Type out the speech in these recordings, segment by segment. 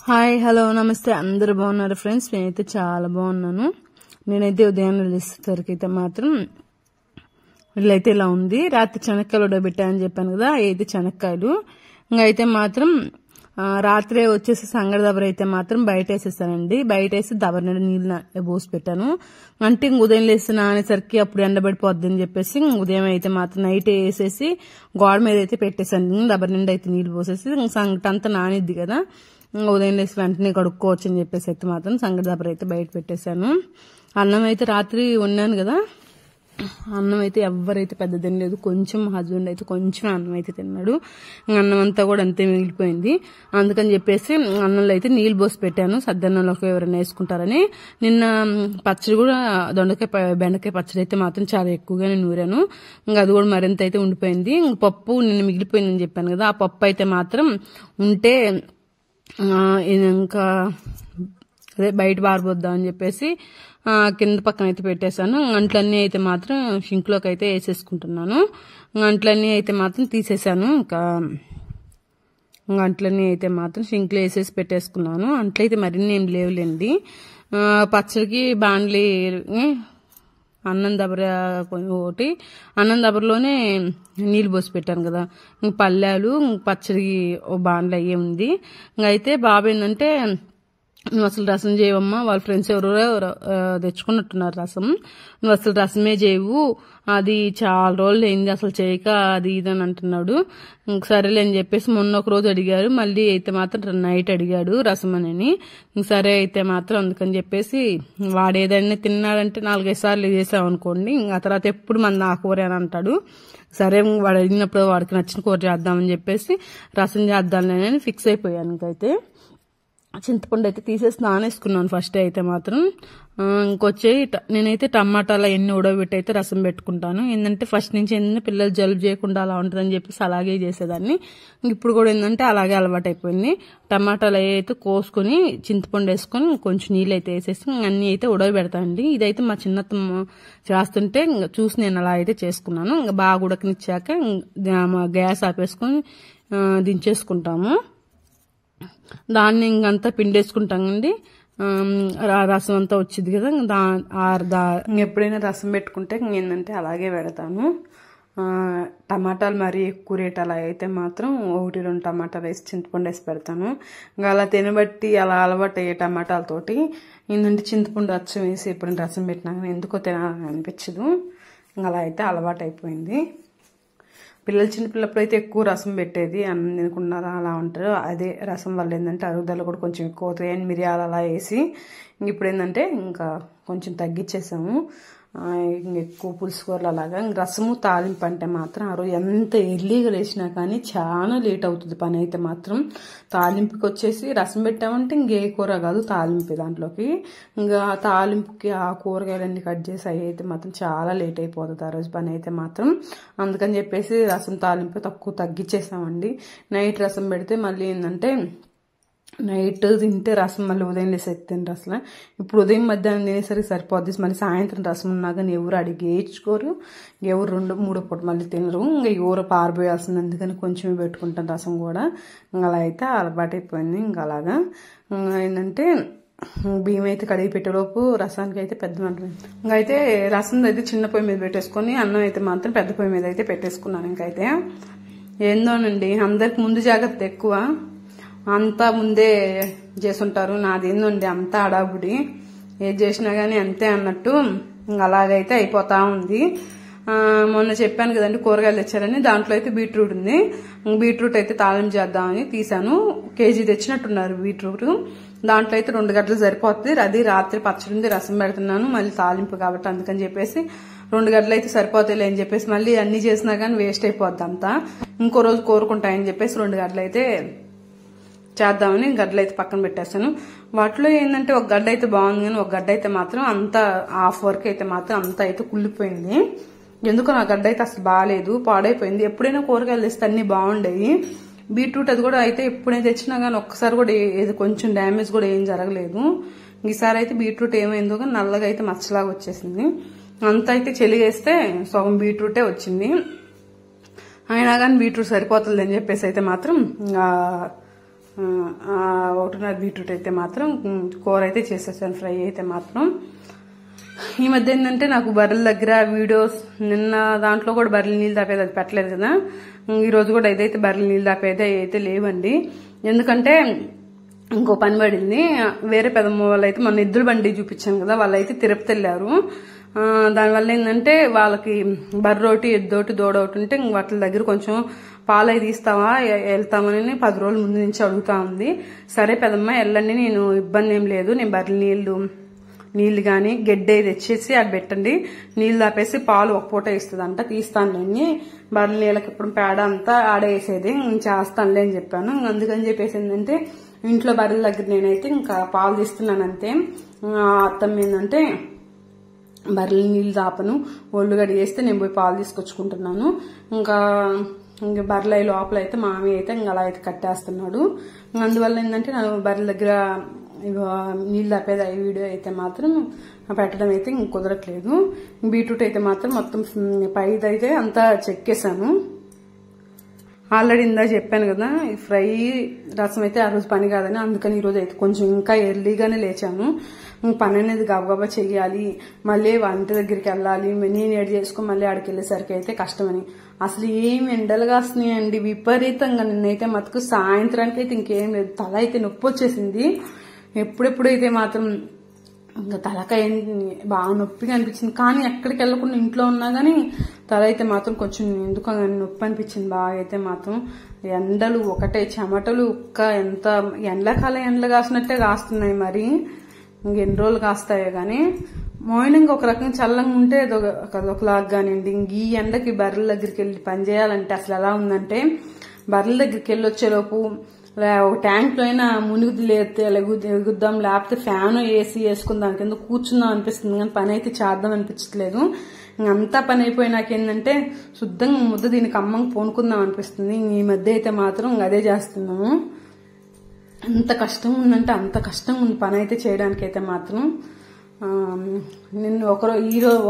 Hi hello నమస్తే అందరూ బాగున్నారు ఫ్రెండ్స్. నేనైతే చాలా బాగున్నాను. నేనైతే ఉదయాన్నే లేచేసరికి అయితే మాత్రం ఇల్లైతే ఇలా ఉంది. రాత్రి చెనక్కాయలు ఉడకబెట్టానని చెప్పాను కదా, అయితే చెనక్కాయలు ఇంకా అయితే మాత్రం రాత్రే వచ్చేసి సంగడి దబర అయితే మాత్రం బయట వేసేసానండి. బయట వేసి దబర నిండా నీళ్ళు పోసి పెట్టాను. అంటే ఉదయం లేసి నానేసరికి అప్పుడు ఎండబడిపోద్ది అని చెప్పేసి ఉదయం అయితే మాత్రం నైట్ వేసేసి గోడ మీద అయితే పెట్టేశాను. దబర నిండా అయితే నీళ్లు పోసేసి సంగటి అంతా నానిద్ది కదా, ఉదయం లేసి వెంటనే కడుక్కోవచ్చు అని చెప్పేసి అయితే మాత్రం సంగటి దబర అయితే బయట పెట్టేశాను. అన్నం అయితే రాత్రి వండాను కదా, అన్నం అయితే ఎవరైతే పెద్ద తినలేదు. కొంచెం హస్బెండ్ అయితే కొంచెం అన్నం అయితే తిన్నాడు. అన్నం అంతా కూడా అంతే మిగిలిపోయింది. అందుకని చెప్పేసి అన్నంలో అయితే నీళ్లు పోసి పెట్టాను. సద్దన్నంలోకి ఎవరైనా వేసుకుంటారని. నిన్న పచ్చడి కూడా బెండకాయ పచ్చడి అయితే మాత్రం చాలా ఎక్కువగానే నూరాను. ఇంకా అది కూడా మరింత అయితే ఉండిపోయింది. పప్పు నిన్న మిగిలిపోయిందని చెప్పాను కదా, ఆ పప్పు అయితే మాత్రం ఉంటే ఇంకా అదే బయట బారబోద్దాం అని చెప్పేసి కింద పక్కన అయితే పెట్టేశాను. అంట్లన్నీ అయితే మాత్రం షింక్లోకి అయితే వేసేసుకుంటున్నాను. అంట్లన్నీ అయితే మాత్రం తీసేసాను. ఇంకా అంట్లన్నీ అయితే మాత్రం షింక్లో వేసేసి పెట్టేసుకున్నాను. అంట్లయితే మరిన్ని ఏం లేవులేండి. పచ్చడికి బాండ్లీ అన్నం దబర ఒకటి, అన్నం దబరలోనే నీళ్ళు పోసి పెట్టాను కదా, ఇంక పల్లెలు పచ్చడికి ఓ బాండ్లు అయ్యే ఉంది. ఇంకైతే బాబు ఏంటంటే, నువ్వు అసలు రసం చేయవమ్మా, వాళ్ళ ఫ్రెండ్స్ ఎవరెవరో తెచ్చుకున్నట్టున్నారు రసం, నువ్వు అసలు రసమే చేయవు, అది చాలా రోజులు అయింది అసలు చేయక, అది ఇది అని అంటున్నాడు. సరేలే అని చెప్పేసి మొన్న ఒక రోజు అడిగారు, మళ్ళీ అయితే మాత్రం నైట్ అడిగాడు రసం అని. సరే అయితే మాత్రం అందుకని చెప్పేసి వాడు ఏదైనా తిన్నాడంటే 4-5 సార్లు చేసామనుకోండి, ఆ తర్వాత ఎప్పుడు మన నా కూర అని అంటాడు. సరే వాడు అడిగినప్పుడు వాడికి నచ్చిన కూర చేద్దామని చెప్పేసి రసం చేద్దామని ఫిక్స్ అయిపోయాను. ఇంకైతే చింతపండు అయితే తీసేసి నానేసుకున్నాను ఫస్ట్ అయితే మాత్రం. ఇంకొచ్చి నేనైతే టమాటాలు ఎన్ని ఉడకబెట్టి అయితే రసం పెట్టుకుంటాను. ఏంటంటే ఫస్ట్ నుంచి ఏంటంటే పిల్లలు జలుబు చేయకుండా అలా ఉంటుందని చెప్పేసి అలాగే చేసేదాన్ని. ఇప్పుడు కూడా ఏంటంటే అలాగే అలవాటు అయిపోయింది. టమాటాలు అయితే కోసుకొని చింతపండు వేసుకొని కొంచెం నీళ్ళు అయితే వేసేసి అన్ని అయితే ఉడకబెడతానండి. ఇదైతే మా చిన్నత్తమ్మ చేస్తుంటే చూసి నేను అలా అయితే చేసుకున్నాను. ఇంకా బాగా ఉడకనిచ్చాక గ్యాస్ ఆపేసుకొని దించేసుకుంటాము. దాన్ని ఇంకంతా పిండేసుకుంటామండి. రసం అంతా వచ్చింది కదా, ఎప్పుడైనా రసం పెట్టుకుంటే ఏంటంటే అలాగే పెడతాను. టమాటాలు మరీ ఎక్కువ రేట్ అలా అయితే మాత్రం 1-2 టమాటాలు వేసి చింతపండు వేసి పెడతాను. ఇంకా అలా తినబట్టి అలా అలవాటు అయ్యే టమాటాలతోటి ఏంటంటే చింతపండు అచ్చం వేసి ఎప్పుడైనా రసం పెట్టినా ఎందుకో తినాలని అనిపించదు. ఇంకా అలా అయితే అలవాటు అయిపోయింది. చిన్నపిల్లప్పుడు అయితే ఎక్కువ రసం పెట్టేది, అన్నం తినకుండా అలా ఉంటారు. అదే రసం వల్ల ఏంటంటే అరుగుదల కూడా కొంచెం ఎక్కువ అవుతాయి అని మిరియాలు అలా వేసి, ఇప్పుడు ఏంటంటే ఇంకా కొంచెం తగ్గించేసాము. ఎక్కువ పులుసు కూరలు అలాగా. రసము తాలింపు అంటే మాత్రం ఆ రోజు ఎంత ఎర్లీగా లేచినా కానీ చాలా లేట్ అవుతుంది పని అయితే మాత్రం. తాలింపుకి వచ్చేసి రసం పెట్టామంటే ఇంకే కూర కాదు తాలింపు, దాంట్లోకి ఇంకా తాలింపుకి ఆ కూరగాయలన్నీ కట్ చేసి అవి అయితే మాత్రం చాలా లేట్ అయిపోతుంది ఆ రోజు పని అయితే మాత్రం. అందుకని చెప్పేసి రసం తాలింపు తగ్గించేసామండి. నైట్ రసం పెడితే మళ్ళీ ఏంటంటే నైట్ తింటే రసం మళ్ళీ ఉదయం లేసి తింటారు అసలు. ఇప్పుడు ఉదయం మధ్యాహ్నం తినేసరికి సరిపోద్ది. మళ్ళీ సాయంత్రం రసం ఉన్నా కానీ ఎవరు అడిగి వేయించుకోరు, ఎవరు 2-3 పూట మళ్ళీ తినరు. ఇంకా ఎవరు పారిపోయాల్సింది, అందుకని కొంచెమే పెట్టుకుంటాను రసం కూడా. ఇంకా అలా అయితే అలవాటు అయిపోయింది. ఇంకా అలాగా ఏంటంటే బియ్యం అయితే కడిగి పెట్టేలోపు రసానికి అయితే పెద్ద మంట. ఇంకైతే రసం అయితే చిన్న పొయ్యి మీద పెట్టేసుకొని అన్నం అయితే మాత్రం పెద్ద పొయ్యి మీద అయితే పెట్టేసుకున్నాను. ఇంకైతే ఏందోనండి, అందరికి ముందు జాగ్రత్త ఎక్కువ, అంతా ముందే చేసుంటారు. నాదేందండి అంతా అడాబుడి, ఏది చేసినా కానీ అంతే అన్నట్టు అలాగైతే అయిపోతా ఉంది. మొన్న చెప్పాను కదండి కూరగాయలు తెచ్చారని, దాంట్లో అయితే బీట్రూట్ ఉంది. బీట్రూట్ అయితే తాలింపు చేద్దామని తీసాను. కేజీ తెచ్చినట్టున్నారు బీట్రూట్. దాంట్లో అయితే 2 గంటలు సరిపోతుంది. అది రాత్రి పచ్చడి ఉంది, రసం పెడుతున్నాను, మళ్ళీ తాలింపు కాబట్టి అందుకని చెప్పేసి 2 గంటలు అయితే సరిపోతాయిలే అని చెప్పేసి మళ్ళీ అన్ని చేసినా కానీ వేస్ట్ అయిపోద్ది అంతా. ఇంకో రోజు కోరుకుంటాయని చెప్పేసి 2 గంటలు అయితే చేద్దామని గడ్డలు అయితే పక్కన పెట్టేస్తాను. వాటిలో ఏంటంటే ఒక గడ్డ అయితే బాగుంది కానీ ఒక గడ్డ అయితే మాత్రం అంతా హాఫ్ వరకు అయితే మాత్రం అంతా అయితే కుళ్ళిపోయింది. ఎందుకో నా గడ్డ అయితే అసలు బాగాలేదు, పాడైపోయింది. ఎప్పుడైనా కూరగాయలు తెస్తే అన్ని బాగుండేవి. బీట్రూట్ అది కూడా అయితే ఎప్పుడైనా తెచ్చినా కానీ ఒక్కసారి కూడా ఏది కొంచెం డ్యామేజ్ కూడా ఏం జరగలేదు. ఈసారి అయితే బీట్రూట్ ఏమైందో కానీ నల్లగా అయితే మచ్చలాగా వచ్చేసింది. అంతా అయితే చెలిగేస్తే సగం బీట్రూటే వచ్చింది. అయినా కానీ బీట్రూట్ సరిపోతుంది అని చెప్పేసి అయితే మాత్రం ఒకటిన్నర బీట్రూట్ అయితే మాత్రం కూర అయితే చేసేసాను, ఫ్రై అయితే మాత్రం. ఈ మధ్య ఏంటంటే నాకు బర్రెల దగ్గర వీడియోస్, నిన్న దాంట్లో కూడా బర్రెల నీళ్ళు తాపేది అది పెట్టలేదు కదా, ఈరోజు కూడా ఏదైతే బర్రెల నీళ్ళు తాపేది అయితే లేవండి. ఎందుకంటే ఇంకో పని పడింది. వేరే పెదమ్మ వాళ్ళు అయితే మన ఎద్దుల బండి చూపించాను కదా, వాళ్ళైతే తిరుపతి వెళ్ళారు. దానివల్ల ఏంటంటే వాళ్ళకి బర్రోటి ఎద్దోటి దూడోటి ఉంటే వాటి దగ్గర కొంచెం పాలు అవి తీస్తావా వెళ్తామని 10 రోజుల ముందు నుంచి అడుగుతా ఉంది. సరే పెదమ్మ వెళ్ళండి, నేను ఇబ్బంది ఏం లేదు, నేను బర్రెల నీళ్లు కానీ గడ్డి తెచ్చేసి అది పెట్టండి, నీళ్ళు తాపేసి పాలు ఒక పూట ఇస్తుందంట, తీస్తానులేని బర్రెల నీళ్ళకి ఇప్పుడు పేడ అంతా ఆడేసేది నేను చేస్తానులే అని చెప్పాను. అందుకని చెప్పేసి ఏంటంటే ఇంట్లో బర్రెల దగ్గర నేనైతే ఇంకా పాలు తీస్తున్నాను అంతే. అత్తమ్మ ఏంటంటే బర్రెల నీళ్ళు తాపను, ఒళ్ళు గడి చేస్తే నేను పోయి పాలు తీసుకొచ్చుకుంటున్నాను. ఇంకా బర్రెల లోపల అయితే మామి అయితే ఇంకా అలా అయితే కట్టేస్తున్నాడు. అందువల్ల ఏంటంటే నాకు బర్రెల దగ్గర నీళ్ళు తాపేది వీడియో అయితే మాత్రం పెట్టడం అయితే ఇంక కుదరట్లేదు. బీట్రూట్ అయితే మాత్రం మొత్తం పైదైతే అంతా చెక్కేసాను. ఆల్రెడీ ఇందా చెప్పాను కదా, ఈ ఫ్రై రసం అయితే ఆ రోజు పని కాదని, అందుకని ఈ రోజు అయితే కొంచెం ఇంకా ఎర్లీగానే లేచాను. పని అనేది గబగబా చెయ్యాలి, మళ్ళీ వంట దగ్గరికి వెళ్ళాలి, నేను ఏడు చేసుకుని మళ్ళీ ఆడికి వెళ్ళేసరికి అయితే కష్టమని. అసలు ఏమి ఎండలు కాస్తున్నాయండి విపరీతంగా. నిన్నైతే మటుకు సాయంత్రానికి అయితే ఇంకేం లేదు, తల అయితే నొప్పి వచ్చేసింది. ఎప్పుడెప్పుడైతే మాత్రం ఇంకా తలకాయ బాగా నొప్పిగా అనిపించింది. కానీ ఎక్కడికి వెళ్ళకుండా ఇంట్లో ఉన్నా కానీ తల అయితే మాత్రం కొంచెం ఎందుకో నొప్పి అనిపించింది బాగా. అయితే మాత్రం ఎండలు ఒకటే చెమటలు ఎంత ఎండాకాలం ఎండలు కాసినట్టే కాస్తున్నాయి. మరి ఇంకెన్ని రోజులు కాస్తాయో కానీ మార్నింగ్ ఒక రకంగా చల్లంగా ఉంటే ఒకలాగా కానివ్వండి. ఇంక ఈ ఎండకి బర్రెల దగ్గరికి వెళ్ళి పని చేయాలంటే అసలు ఎలా ఉందంటే, బర్రెల దగ్గరికి వెళ్ళి వచ్చేలోపు ఒక ట్యాంక్ లో అయినా మునిగి ఎగుద్దాం, లేకపోతే ఫ్యాన్ ఏసీ వేసుకుని దాని కింద కూర్చుందాం అనిపిస్తుంది, కానీ పని అయితే చేద్దాం అనిపించట్లేదు. ఇంకంతా పని అయిపోయి నాకేంటంటే శుద్ధంగా ముద్ద దీనికి అమ్మంగా పోనుకుందాం అనిపిస్తుంది. ఈ మధ్య అయితే మాత్రం అదే చేస్తున్నాము. అంత కష్టం ఉందంటే అంత కష్టం ఉంది పని అయితే చేయడానికి అయితే మాత్రం. నేను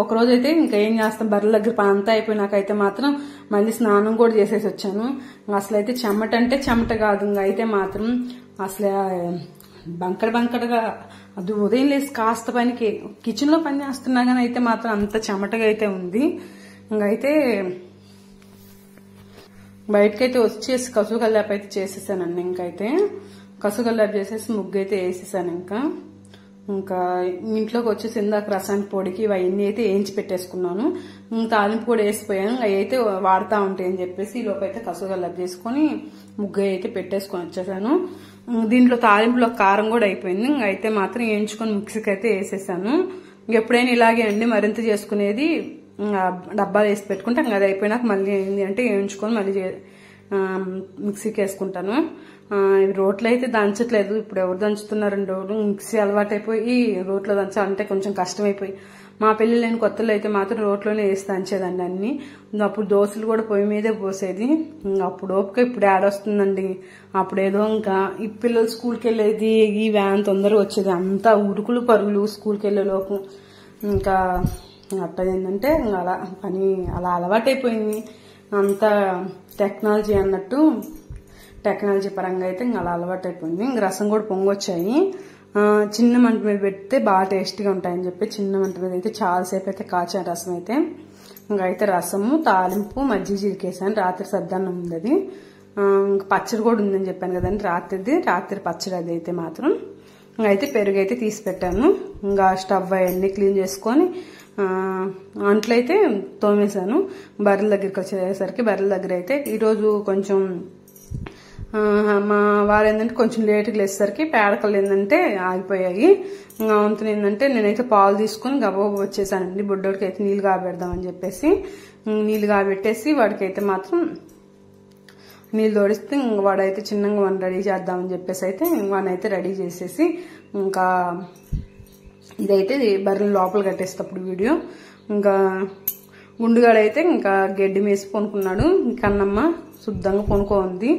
ఒకరోజు అయితే ఇంకా ఏం చేస్తాం, బర్రెల దగ్గర పని అంతా అయిపోయినాకైతే మాత్రం మళ్ళీ స్నానం కూడా చేసేసి వచ్చాను. అసలు అయితే చెమట అంటే చెమట కాదు, ఇంకా అయితే మాత్రం అసలు బంకడగా అది ఉదయం లేసి కాస్త పనికి కిచెన్ లో పని చేస్తున్నా కానీ అయితే మాత్రం అంత చెమటగా అయితే ఉంది. ఇంకైతే బయటకైతే వచ్చేసి కసువు కల్లాపు అయితే చేసేసానండి. ఇంకైతే కసువు కల్లాపు చేసేసి ముగ్గు అయితే వేసేసాను. ఇంకా ఇంట్లోకి వచ్చేసి ఇందాక రసానికి పొడికి ఇవన్నీ అయితే వేయించి పెట్టేసుకున్నాను. తాలింపు కూడా వేసిపోయాను, అవి అయితే వాడుతూ ఉంటాయి అని చెప్పేసి ఈ లోపు అయితే కసువు కల్లాపు చేసుకుని ముగ్గు అయితే పెట్టేసుకొని వచ్చేసాను. దీంట్లో తాలింపులో కారం కూడా అయిపోయింది. అయితే మాత్రం వేయించుకొని మిక్సీకి అయితే వేసేసాను. ఎప్పుడైనా ఇలాగే అండి మరింత చేసుకునేది, డబ్బాలు వేసి పెట్టుకుంటే అది అయిపోయినాక మళ్ళీ ఏంటి అంటే వేయించుకొని మళ్ళీ మిక్సీకి వేసుకుంటాను. రోట్లో అయితే దంచట్లేదు, ఇప్పుడు ఎవరు దంచుతున్నారండి, మిక్సీ అలవాటు అయిపోయి రోట్లో దంచాలంటే కొంచెం కష్టమైపోయి. మా పెళ్లి లేని కొత్తలో అయితే మాత్రం రోట్లోనే వేసి దంచేదండి అన్ని. అప్పుడు దోశలు కూడా పొయ్యి మీదే పోసేది. అప్పుడు ఓపిక ఇప్పుడు ఆడొస్తుందండి. అప్పుడేదో ఇంకా ఈ పిల్లలు స్కూల్కి వెళ్ళేది, ఈ వ్యాన్ తొందరగా వచ్చేది, అంతా ఉరుకులు పరుగులు స్కూల్కి వెళ్ళేలోపు. ఇంకా అట్లా ఏంటంటే అలా పని అలా అలవాటైపోయింది. అంతా టెక్నాలజీ అన్నట్టు టెక్నాలజీ పరంగా అయితే ఇంకా అలా అలవాటైపోయింది. ఇంక రసం కూడా పొంగొచ్చాయి. చిన్న మంట మీద పెడితే బాగా టేస్టీగా ఉంటాయని చెప్పి చిన్న మంట మీద అయితే చాలాసేపు అయితే కాచాను రసం అయితే. ఇంకైతే రసము తాలింపు మజ్జిగ జీరికేసాను. రాత్రి సద్దన్నం ఉంది అది. ఇంకా పచ్చడి కూడా ఉందని చెప్పాను కదండి, రాత్రి పచ్చడి అది అయితే మాత్రం. ఇంకైతే పెరుగు అయితే తీసి పెట్టాను. ఇంకా స్టవ్ అవన్నీ క్లీన్ చేసుకొని అంట్లయితే తోమేశాను. బర్రెల దగ్గరికి వచ్చేసరికి బర్రెల దగ్గర అయితే ఈరోజు కొంచెం మా వారు ఏంటంటే కొంచెం లేట్గా లేచేసరికి పేడకలు ఏంటంటే ఆగిపోయాయి. వంతులు ఏంటంటే నేనైతే పాలు తీసుకుని గబగబ వచ్చేసానండి. బుడ్డోడికి అయితే నీళ్ళు కాబెడదామని చెప్పేసి నీళ్ళు కాబెట్టేసి వాడికైతే మాత్రం నీళ్ళు తోడిస్తే వాడైతే చిన్నగా వాడిని రెడీ చేద్దామని చెప్పేసి అయితే వాడినైతే రెడీ చేసేసి ఇంకా ఇదైతే బర్రెలు లోపల కట్టేసేటప్పుడు వీడియో. ఇంకా గుండుగాడైతే ఇంకా గడ్డి మేసి కొనుక్కున్నాడు. కన్నమ్మ శుద్ధంగా కొనుక్కోంది.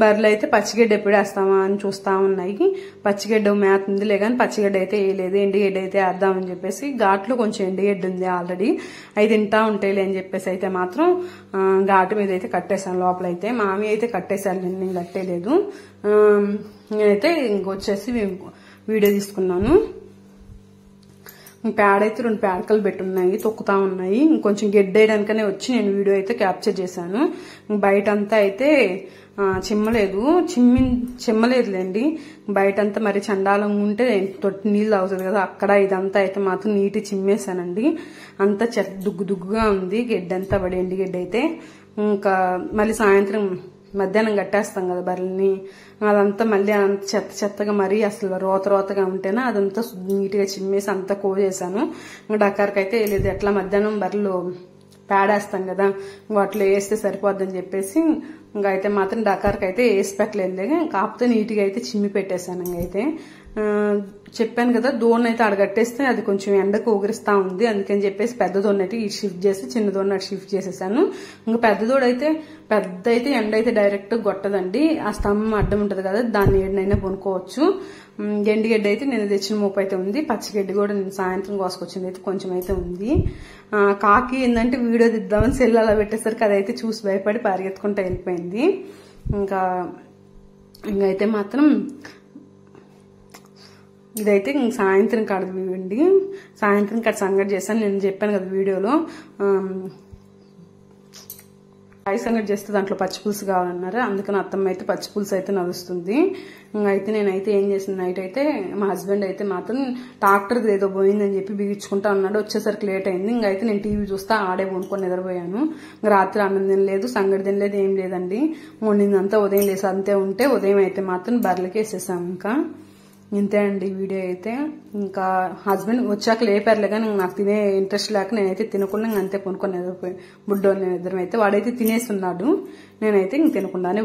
బర్రెలు అయితే పచ్చిగడ్డ ఎప్పుడు వేస్తామా అని చూస్తా ఉన్నాయి. పచ్చిగడ్డ మేత ఉందిలే కానీ పచ్చిగడ్డ అయితే వేయలేదు. ఎండుగడ్డ అయితే వేద్దామని చెప్పేసి ఘాట్లో కొంచెం ఎండుగడ్డ ఉంది ఆల్రెడీ, అవి తింటా ఉంటాయిలే అని చెప్పేసి అయితే మాత్రం ఘాటు మీద అయితే కట్టేశాను. లోపలైతే మామి అయితే కట్టేశాను, నేను కట్టేయలేదు. నేనైతే ఇంకొచ్చేసి వీడియో తీసుకున్నాను. పేడ అయితే 2 పేడకలు పెట్టున్నాయి, తొక్కుతా ఉన్నాయి. ఇంకొంచెం గెడ్డేయడానికనే వచ్చి నేను వీడియో అయితే క్యాప్చర్ చేశాను. బయట అంతా అయితే చిమ్మలేదులేండి. బయటంతా మరి చండాలంగా ఉంటే తొట్టి నీళ్ళు అవుతుంది కదా, అక్కడ ఇదంతా అయితే మాత్రం నీటి చిమ్మేశానండి. అంతా దుగ్గుగా ఉంది గెడ్డంతా పడి, ఎండి గెడ్డ అయితే. ఇంకా మళ్ళీ సాయంత్రం మధ్యాహ్నం కట్టేస్తాం కదా బర్రెల్ని, అదంతా మళ్ళీ అంత చెత్తగా మరీ అసలు రోతగా ఉంటేనే అదంతా నీట్గా చిమ్మేసి అంతా కోసేసాను. ఇంకా డక్కారికి అయితే వేయలేదు. ఎట్లా మధ్యాహ్నం బర్రెలు పేడేస్తాం కదా, వాటిలో వేస్తే సరిపోద్దని చెప్పేసి ఇంకా అయితే మాత్రం డక్కారికి అయితే వేసి పెట్టలేదు. కాకపోతే నీట్గా అయితే చిమ్మి పెట్టేశాను. ఇంకైతే చెప్పాను కదా, దోణి అయితే అడగట్టేస్తే అది కొంచెం ఎండకు ఊగిరిస్తా ఉంది. అందుకని చెప్పేసి పెద్ద దోణి అయితే ఈ షిఫ్ట్ చేసి చిన్న దోణి అటు షిఫ్ట్ చేసేసాను. ఇంకా పెద్ద అయితే ఎండ అయితే డైరెక్ట్ కొట్టదండి. ఆ స్తంభం అడ్డం ఉంటది కదా, దాన్ని ఏడనైనా కొనుక్కోవచ్చు. ఎండుగడ్డ అయితే నేను తెచ్చిన మోపు అయితే ఉంది. పచ్చిగడ్డి కూడా నేను సాయంత్రం కోసుకొచ్చింది అయితే కొంచెం అయితే ఉంది. కాకి ఏంటంటే వీడియో దిద్దామని సెల్ అలా పెట్టేసరికి అదైతే చూసి భయపడి పరిగెత్తుకుంటూ వెళ్ళిపోయింది. ఇంకైతే మాత్రం ఇదైతే సాయంత్రం కాడదండి, సాయంత్రం కాడ సంగటి చేశాను. నేను చెప్పాను కదా వీడియోలో, రాయి సంగటి చేస్తే దాంట్లో పచ్చిపులుసు కావాలన్నారు. అందుకని అత్తమ్మ అయితే పచ్చిపులుసు అయితే నడుస్తుంది. అయితే నేనైతే ఏం చేసింది, నైట్ అయితే మా హస్బెండ్ అయితే మాత్రం ట్రాక్టర్ది ఏదో పోయిందని చెప్పి బిగించుకుంటా ఉన్నాడు. వచ్చేసరికి లేట్ అయింది. ఇంకైతే నేను టీవీ చూస్తా ఆడే వండుకొని నిద్రపోయాను. రాత్రి అన్నం తినలేదు, సంగటి తినలేదు, ఏం లేదండి. వండిందంతా ఉదయం లేసి అంతే ఉంటే ఉదయం అయితే మాత్రం బర్రెలకి వేసేసాము. ఇంకా ఇంతే అండి వీడియో అయితే. ఇంకా హస్బెండ్ వచ్చాక లేపారులే కానీ నాకు తినే ఇంట్రెస్ట్ లేక నేనైతే తినకుండా అంతే కొనుక్కొని నిద్రపోయి బుడ్డోని నిద్రం అయితే వాడైతే తినేస్తున్నాడు. నేనైతే ఇంక తినకుండానే